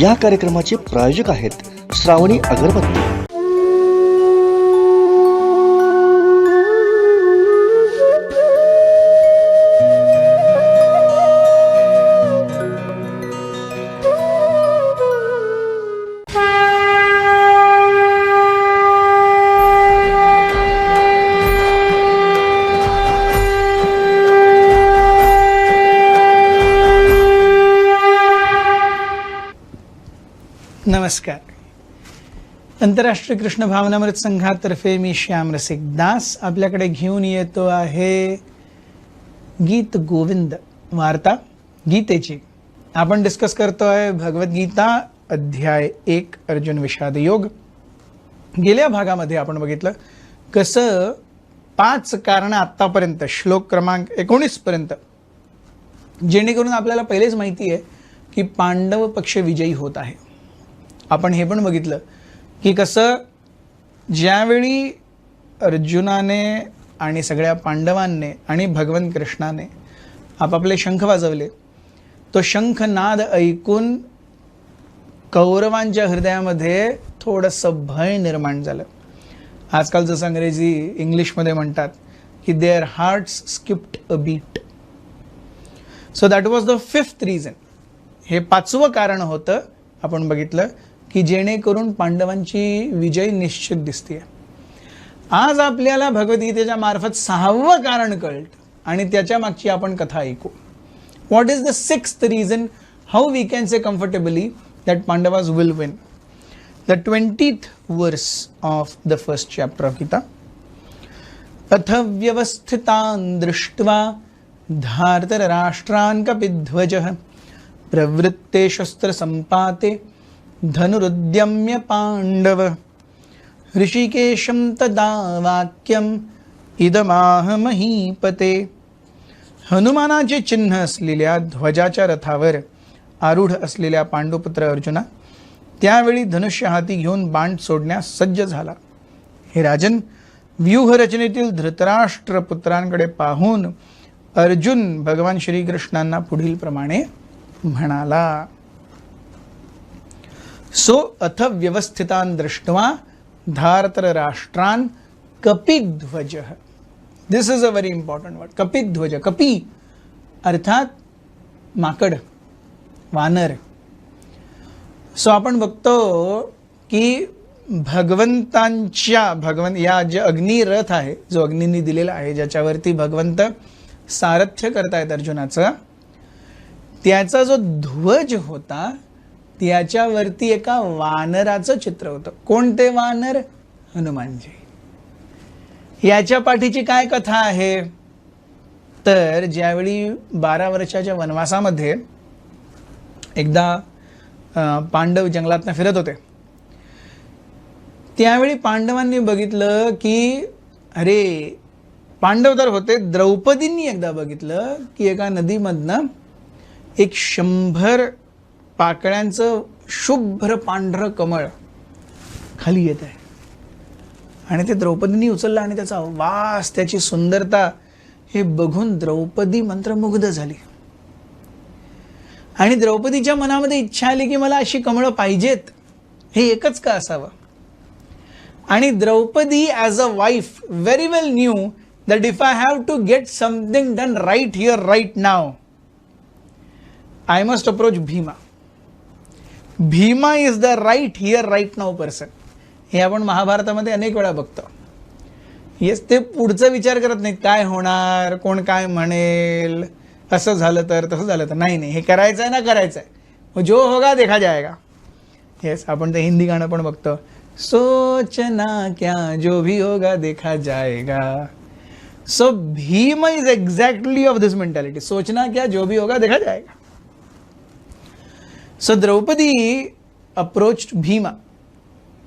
या कार्यक्रमाचे प्रायोजक आहेत श्रावणी अगरबत्ती. नमस्कार. आंतरराष्ट्रीय कृष्ण भावनामृत संघातर्फे मी श्याम रसिक दास आपल्याकडे घेऊन येतो आहे गीत गोविंद वार्ता गीतेची. आपण डिस्कस करतोय भगवद्गीता अध्याय 1 अर्जुन विषाद योग. गेल्या भागामध्ये आपण बघितलं कसं 5 कारण आतापर्यंत श्लोक क्रमांक 19 पर्यंत जेणेकरून आपल्याला पहिलेच माहिती आहे की पांडव पक्ष विजयी होत आहे. आपण हे पण बघितलं की कसं ज्यावेळी अर्जुनाने आणि सगळ्या पांडवांनी आणि भगवान कृष्णाने आपापले शंख वाजवले, तो शंखनाद ऐकून कौरवांच्या हृदयामध्ये थोडंसं भय निर्माण झालं. आजकाल जसं अंग्रेजी इंग्लिशमध्ये म्हणतात की their hearts skipped a beat. So that was the 5th reason. हे 5वं कारण होतं आपण बघितलं की जेणेकरून पांडवांची विजय निश्चित दिसते. आज आपल्याला भगवद्गीतेच्या मार्फत 6वं कारण कळलं आणि त्याच्या मागची आपण कथा ऐकू. What is the 6th reason how we can say comfortably that Pandavas will win. The 20th verse of the first chapter of Gita. अथ व्यवस्थितान् दृष्ट्वा धार्तराष्ट्रान् कपिध्वजः प्रवृत्ते शस्त्रसम्पाते धनुरुद्यम्य पांडव ऋषिकेशं तदा वाक्यम इदमाह महीपते. हनुमानाचे चिन्ह असलेल्या ध्वजाच्या रथावर आरूढ असलेल्या पांडुपुत्र अर्जुना त्यावेळी धनुष्य हाती घेऊन बाण सोडण्यास सज्ज झाला. हे राजन, व्यूहरचनेतील धृतराष्ट्र पुत्रांकडे पाहून अर्जुन भगवान श्रीकृष्णांना पुढील प्रमाणे म्हणाला. सो अथ व्यवस्थितान् दृष्ट्वा धार्तराष्ट्रान् कपिध्वजः. This is a very important word. कपिध्वज. कपी अर्थात माकड, वानर. सो आपण बघतो की या जे अग्निरथ आहे, जो अग्नींनी दिलेला आहे, ज्याच्यावरती भगवंत सारथ्य करतायत अर्जुनाचं, त्याचा जो ध्वज होता त्याच्यावरती एका वानराचं चित्र होतं. कोणते वानर? हनुमानजी. याच्या पाठीची काय कथा आहे तर ज्यावेळी 12 वर्षाच्या वनवासामध्ये एकदा पांडव जंगलातनं फिरत होते, त्यावेळी पांडवांनी बघितलं की अरे, पांडव तर होते, द्रौपदींनी एकदा बघितलं की एका नदीमधनं एक 100 पाकळ्यांचं शुभ्र पांढरं कमळ खाली येत आहे आणि ते द्रौपदींनी उचललं आणि त्याचा वास, त्याची सुंदरता हे बघून द्रौपदी मंत्रमुग्ध झाली. आणि द्रौपदीच्या मनामध्ये इच्छा आली की मला अशी कमळं पाहिजेत, हे एकच का असावं. आणि Draupadi as a wife very well knew that if I have to get something done right here right now I must approach Bhima. Bhima is the right here right now person. हे आपण महाभारतामध्ये अनेक वेळा बघतो. येस, ते पुढचा विचार करत नाहीत, काय होणार, कोण काय म्हणेल, असं झालं तर, तसं झालं तर. नाही, हे करायचं आहे ना, करायचं आहे, जो होगा देखा जाएगा. येस, आपण ते हिंदी गाणं पण बघतो, सोचना क्या जो भी होगा देखा जाएगा. So Bhim is exactly of this mentality. सोचना क्या जो भी होगा देखा जाएगा. So Draupadi approached Bhima.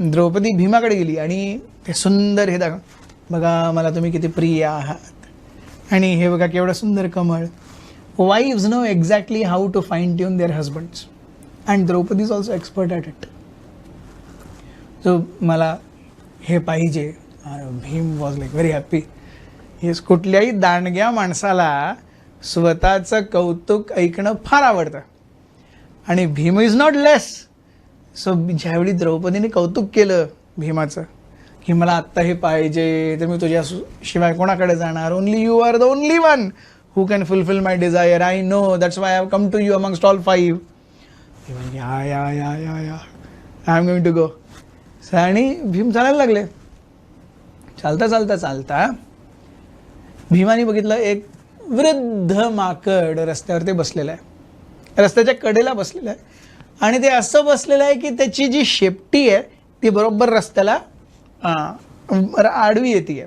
द्रौपदी भीमाकडे गेली आणि ते सुंदर हे दाखव, बघा मला तुम्ही किती प्रिय आहात आणि हे बघा केवढं सुंदर कमळ. Wives know exactly how to fine tune their husbands and Draupadi is also expert at it. So मला हे पाहिजे. Bhim was like very happy. हेच कुठल्याही दांडग्या माणसाला स्वतःचं कौतुक ऐकणं फार आवडतं आणि Bhim is not less. So ज्यावेळी द्रौपदीने कौतुक केलं भीमाचं की मला आत्ता हे पाहिजे, तर मी तुझ्या शिवाय कोणाकडे जाणार, only you are the only one who can fulfil my desire, I know, that's why I have come to you amongst all 5. Yeah I am going to go. आणि भीम चालायला लागले. चालता चालता चालता भीमाने बघितलं एक वृद्ध माकड रस्त्यावर ते बसलेलं आहे, रस्त्याच्या कडेला बसलेलं आहे. आणि ते असं बसलेलं आहे की त्याची जी शेपटी आहे ती बरोबर रस्त्याला आडवी येते.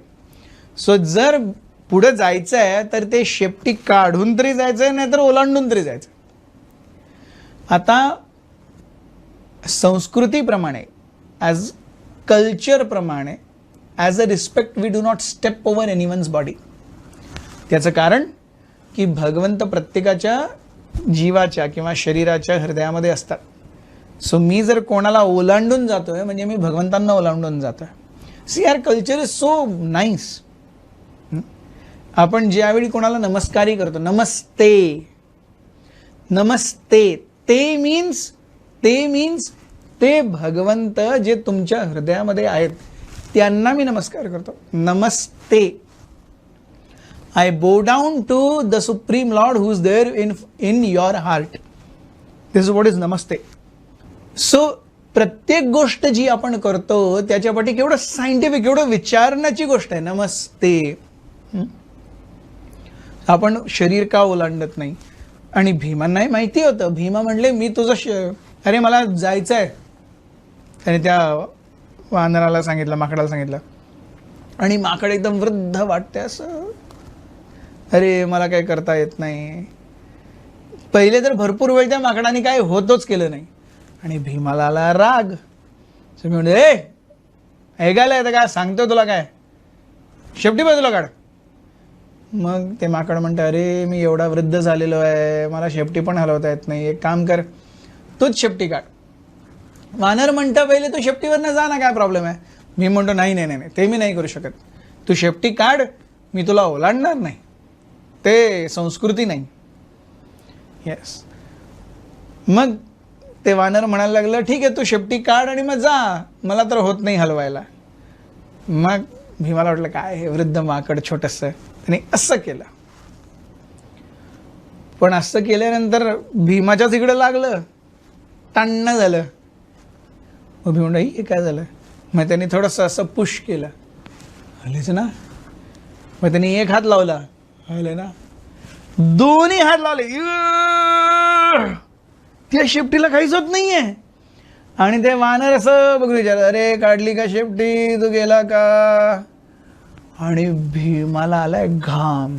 सो जर पुढे जायचं आहे तर ते शेपटी काढून तरी जायचं आहे, नाहीतर ओलांडून तरी जायचं. आता संस्कृतीप्रमाणे, ॲज कल्चरप्रमाणे, as a respect we do not step over anyone's body. त्याचं कारण की भगवंत प्रत्येकाच्या जीवाच्या किंवा शरीराच्या हृदयामध्ये असतात. सो मी जर कोणाला ओलांडून जातोय म्हणजे मी भगवंतांना ओलांडून जातोय. See our culture is so nice. आपण ज्यावेळी कोणाला नमस्कारी करतो, नमस्ते, नमस्ते, ते मीन्स ते भगवंत जे तुमच्या हृदयामध्ये आहेत त्यांना मी नमस्कार करतो. Namaste. I bow down to the supreme lord who is there in your heart. This is what is namaste. So प्रत्येक गोष्ट जी आपण करतो त्याच्यापाठी केवढं सायंटिफिक, एवढं विचारण्याची गोष्ट आहे. नमस्ते. आपण शरीर का ओलांडत नाही. आणि भीमांनाही माहिती होतं. भीमा म्हणले मी तुझं अरे मला जायचं आहे. त्याने त्या वानराला सांगितलं, माकडाला सांगितलं. आणि माकड एकदम वृद्ध वाटते असं, अरे मला काय करता येत नाही. पहिले तर भरपूर वेळ त्या माकडाने काय होतच केलं नाही. आणि भीमाला आला राग. मी म्हणते ऐकायला येतं काय, सांगतो तुला काय, शेपटी बाजूला काढ. मग ते माकड म्हणतं अरे मी एवढा वृद्ध झालेलो आहे, मला शेपटी पण हलवता येत नाही, एक काम कर तूच शेपटी काढ. वानर म्हणतं पहिले तू शेपटीवरनं जा ना, काय प्रॉब्लेम आहे. मी म्हणतो नाही नाही नाही ते मी नाही करू शकत, तू शेपटी काढ, मी तुला ओलांडणार नाही, ते संस्कृती नाही. येस. मग ते वानर म्हणायला लागलं ठीक आहे तू शेपटी काढ आणि मग जा, मला तर होत नाही हलवायला. मग भीमाला वाटलं काय हे वृद्ध माकड छोटंसं, त्याने असं केलं. पण असं केल्यानंतर भीमाच्याच इकडं लागलं, टाणणं झालं. मग भीम म्हणलं हे काय झालं. मग त्यांनी थोडंसं असं पुश केलं, हलेच ना. मग त्यांनी एक हात लावला, हले ना. दोन्ही हात लावले, त्या शेपटीला काहीच होत नाहीये. आणि ते वानर असं बघून विचारलं अरे काढली का शेपटी, तू गेला का. आणि भीमाला आलाय घाम.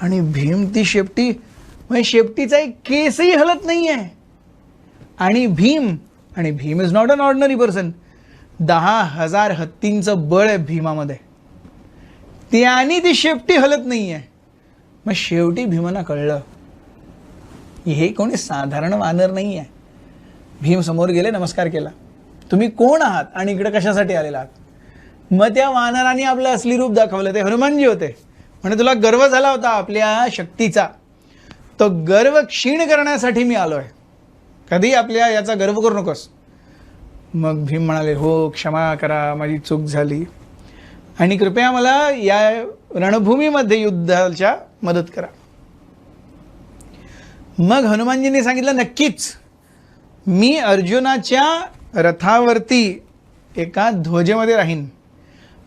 आणि भीम ती शेपटी म्हणजे शेपटीचा एक केसही हलत नाहीये. आणि Bhim is not an ordinary person. 10,000 हत्तींचं बळ आहे भीमामध्ये, त्याने ती शेपटी हलत नाहीये. मग शेवटी भीमाला कळलं हे कोणी साधारण वानर नाही आहे. भीम समोर गेले, नमस्कार केला, तुम्ही कोण आहात आणि इकडे कशासाठी आलेला आहात. मग त्या वानराने आपलं असली रूप दाखवलं. ते हनुमानजी होते. म्हणजे तुला गर्व झाला होता आपल्या शक्तीचा, तो गर्व क्षीण करण्यासाठी मी आलोय, कधी आपल्या याचा गर्व करू नकोस. मग भीम म्हणाले हो क्षमा करा, माझी चूक झाली आणि कृपया मला या रणभूमीमध्ये युद्धाच्या मदत करा. मग हनुमानजींनी सांगितलं नक्कीच, मी अर्जुनाच्या रथावरती एका ध्वजेमध्ये राहीन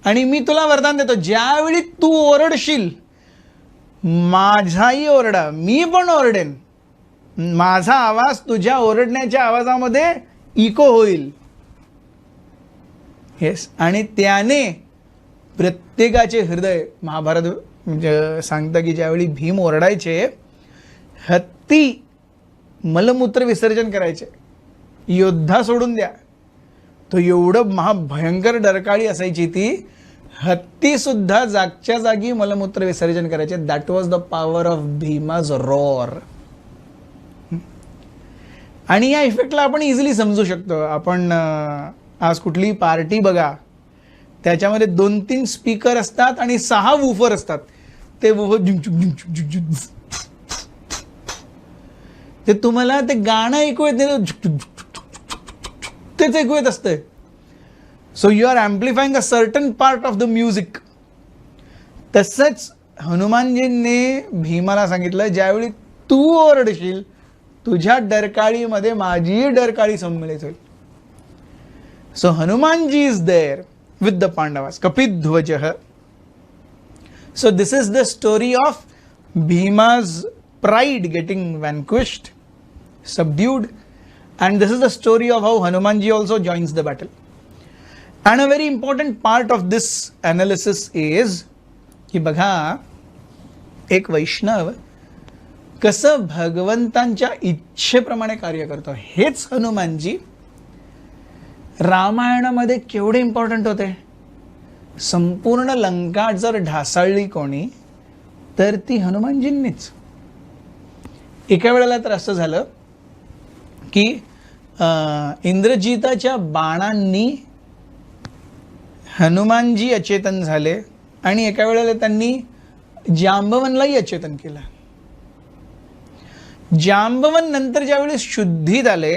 आणि मी तुला वरदान देतो, ज्यावेळी तू ओरडशील माझाही ओरडा, मी पण ओरडेन, माझा आवाज तुझ्या ओरडण्याच्या आवाजामध्ये इको होईल. येस. आणि त्याने प्रत्येकाचे हृदय, महाभारत सांगतं की ज्यावेळी भीम ओरडायचे हत्ती मलमूत्र विसर्जन करायचे, योद्धा सोडून द्या. तो एवढं महाभयंकर डरकाळी असायची ती, हत्ती सुद्धा जागच्या जागी मलमूत्र विसर्जन करायचे. That was the power of Bhima's roar. आणि या इफेक्टला आपण इझिली समजू शकतो. आपण आज कुठली पार्टी बघा, त्याच्यामध्ये 2-3 स्पीकर असतात आणि 6 वूफर असतात. ते ते तुम्हाला ते गाणं ऐकू येत नाही, तेच ऐकू येत असतंय. So you are amplifying a certain part of the music. तसंच हनुमानजींनी भीमाला सांगितलं, ज्यावेळी तू ओरडशील तुझ्या डरकाळीमध्ये माझीही डरकाळी सम्मिलित होईल. So Hanumanji is there with the Pandavas, कपिध्वजः. So this is the story of Bhima's pride getting vanquished, subdued, and this is the story of how Hanumanji also joins the battle. And a very important part of this analysis is की बघा एक वैष्णव कसं भगवंतांच्या इच्छेप्रमाणे कार्य करतो. हेच हनुमानजी रामायणामध्ये केवढे इम्पॉर्टंट होते. संपूर्ण लंका जर ढासाळली कोणी तर ती हनुमानजींनीच. एका वेळेला तर असं झालं की इंद्रजिताच्या बाणांनी हनुमानजी अचेतन झाले आणि एका वेळेला त्यांनी जांबवनलाही अचेतन केलं. जांबवन नंतर ज्यावेळी शुद्धीत आले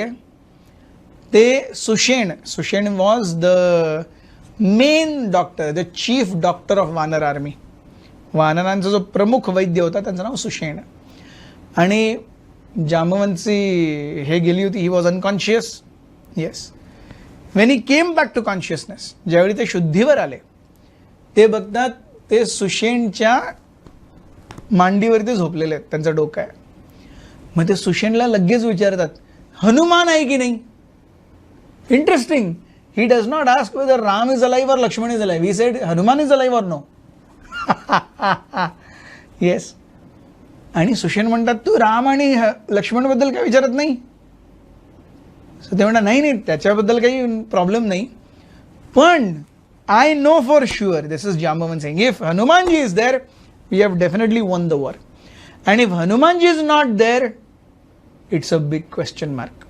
ते Sushena was the main doctor, the chief doctor of vanara army. वानरांचा जो प्रमुख वैद्य होता त्यांचं नाव सुषेण. आणि जांबवनची हे गेली होती, he was unconscious. Yes. When he came back to consciousness, ज्यावेळी ते शुद्धीवर आले ते बघतात ते सुषेणच्या मांडीवरती झोपलेले आहेत, त्यांचं डोकं आहे. मग ते सुषेणला लगेच विचारतात, हनुमान आहे की नाही. Interesting. He does not ask whether Ram is alive or Lakshman is alive. He said Hanuman is alive or no. Yes. आणि सुषेण म्हणतात तू राम आणि लक्ष्मणबद्दल काय विचारत नाही. सो ते म्हणतात नाही त्याच्याबद्दल काही प्रॉब्लेम नाही, पण I know for sure, this is Jambavan saying, if Hanumanji is there we have definitely won the war, and if Hanumanji is not there it's a big question mark.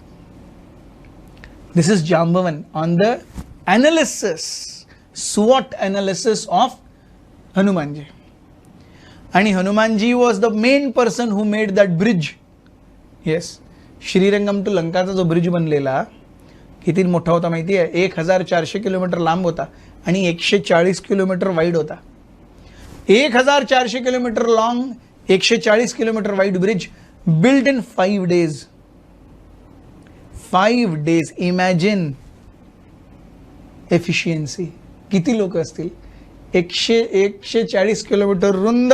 This is Jambavan on the analysis, SWOT analysis of Hanumanji. आणि Hanumanji was the main person who made that bridge. Yes. Srirangam to लंकाचा जो bridge बनलेला किती मोठा होता माहिती आहे. 1400 kilometre लांब होता आणि 140 किलोमीटर वाईड होता. 1400 kilometre long, 140 kilometre wide bridge built in 5 days. 5 days. Imagine efficiency. किती लोक असतील. 140 किलोमीटर रुंद,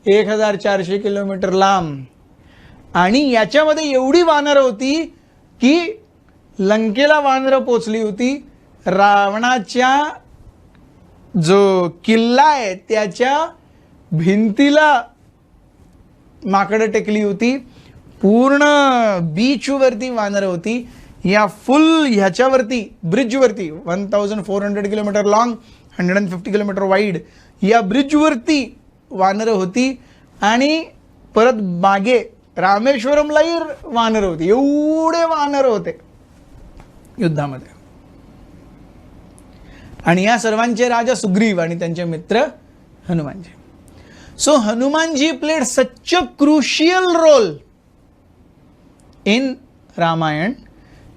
1400 किलोमीटर लांब, आणि याच्यामध्ये एवढी वानरं होती की लंकेला वानरं पोचली होती. रावणाच्या जो किल्ला आहे त्याच्या भिंतीला माकडं टेकली होती. पूर्ण बीचवरती वानरं होती. या फुल ह्याच्यावरती ब्रिजवरती 1400 किलोमीटर लॉंग, 150 किलोमीटर वाईड, या ब्रिजवरती वानरं होती. आणि परत मागे रामेश्वरमलाही वानरं होती. एवढे वानरं होते युद्धामध्ये. आणि या सर्वांचे राजा सुग्रीव आणि त्यांचे मित्र Hanumanji. So Hanumanji played such a crucial role in Ramayana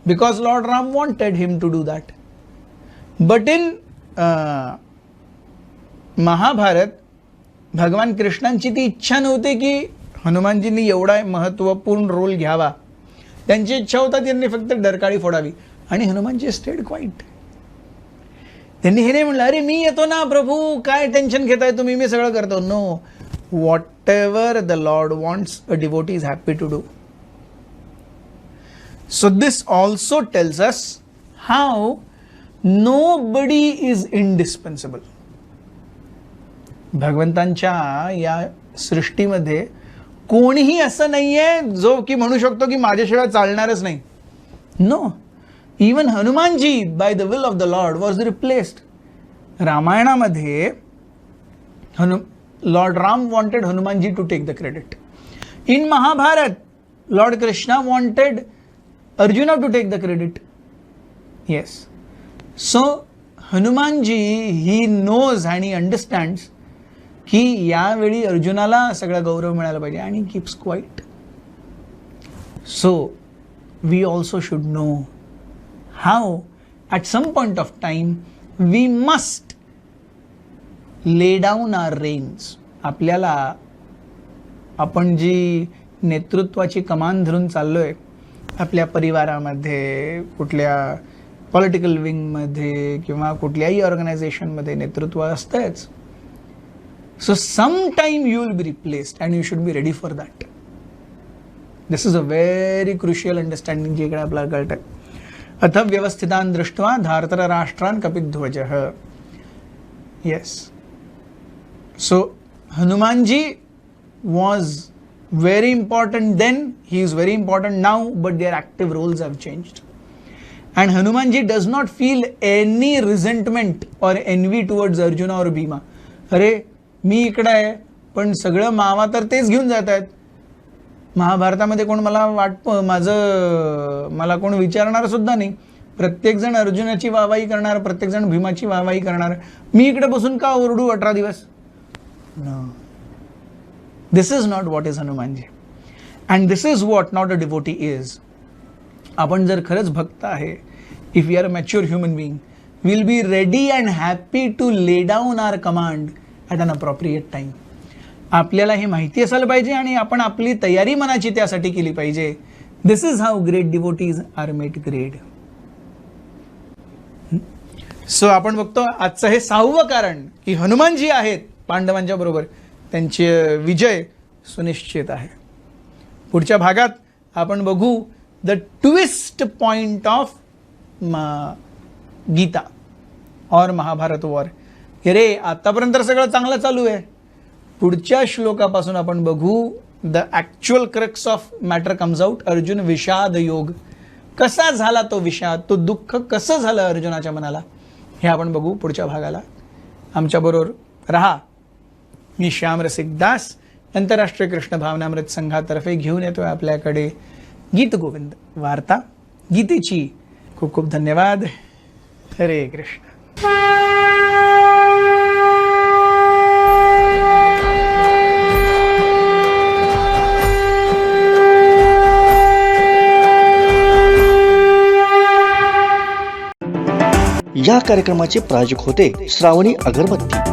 because Lord Ram wanted him to do that. But in Mahabharata भगवान कृष्णांची ती इच्छा नव्हती की हनुमानजींनी एवढा महत्त्वपूर्ण रोल घ्यावा. त्यांची इच्छा होता त्यांनी फक्त डरकाळी फोडावी. आणि हनुमानजी स्टेड क्वाईट. त्यांनी हे नाही म्हणलं अरे मी येतो ना प्रभू, काय टेन्शन घेताय तुम्ही, मी सगळं करतो. No, whatever the lord wants a devotee is happy to do. So this also tells us how nobody is indispensable. भगवंतांच्या या सृष्टीमध्ये कोणीही असं नाहीये जो की म्हणू शकतो की माझ्याशिवाय चालणारच नाही. No, even Hanumanji by the will of the lord was replaced. रामायणामध्ये Lord Ram wanted Hanumanji to take the credit. In Mahabharat Lord Krishna wanted Arjuna to take the credit. Yes. So Hanumanji he knows and he understands की यावेळी अर्जुनाला सगळा गौरव मिळाला पाहिजे आणि keeps quiet. So we also should know how at some point of time we must lay down our reins. आपल्याला आपण जी नेतृत्वाची कमान धरून चाललोय आपल्या परिवारामध्ये, कुठल्या पॉलिटिकल विंगमध्ये किंवा कुठल्याही ऑर्गनायझेशनमध्ये नेतृत्व असतंच. So some time you will be replaced and you should be ready for that. This is a very crucial understanding जी इकडे आपल्याला कळत आहे. अथ व्यवस्थितान दृष्ट्वा धार्तर राष्ट्रान कपिध्वजः. Yes. So Hanumanji was very important then, he is very important now, but their active roles have changed. And Hanumanji does not feel any resentment or envy towards Arjuna or Bhima. अरे मी इकडे आहे पण सगळं मावा तर तेच घेऊन जात आहेत. महाभारतामध्ये कोण मला मला कोण विचारणार सुद्धा नाही. प्रत्येक जण अर्जुनाची वाहवाही करणार, प्रत्येक जण भीमाची वाहवाही करणार. मी इकडे बसून का ओरडू 18 दिवस? No. This is not what is Hanumanji. And this is what not a devotee is. आपण जर खरंच भक्त आहे, if we are a mature human being, we'll be ready and happy to lay down our command at an appropriate time. आपल्याला हे माहिती असायला पाहिजे आणि आपण आपली तयारी मनाची त्यासाठी केली पाहिजे. This is how great devotees are made great. So आपण बघतो आजचं हे 6वं कारण की हनुमानजी आहेत पांडवांच्या बरोबर, त्यांचे विजय सुनिश्चित आहे. पुढच्या भागात आपण बघू the twist point of Gita और महाभारत वॉर. अरे आतापर्यंत सगळं चांगलं चालू आहे. पुढच्या श्लोकापासून आपण बघू the actual crux of matter comes out. Arjun विषाद योग. कसा झाला तो विषाद, तो दुःख कसं झालं अर्जुनाच्या मनाला, हे आपण बघू पुढच्या भागाला. आमच्याबरोबर रहा. मी श्याम रसिक दास आंतरराष्ट्रीय कृष्ण भावनामृत संघातर्फे घेऊन येतोय आपल्याकडे गीत गोविंद वार्ता. गीतेची खूप खूप धन्यवाद. हरे कृष्ण. या कार्यक्रमाचे प्रायोजक होते श्रावणी अगरबत्ती.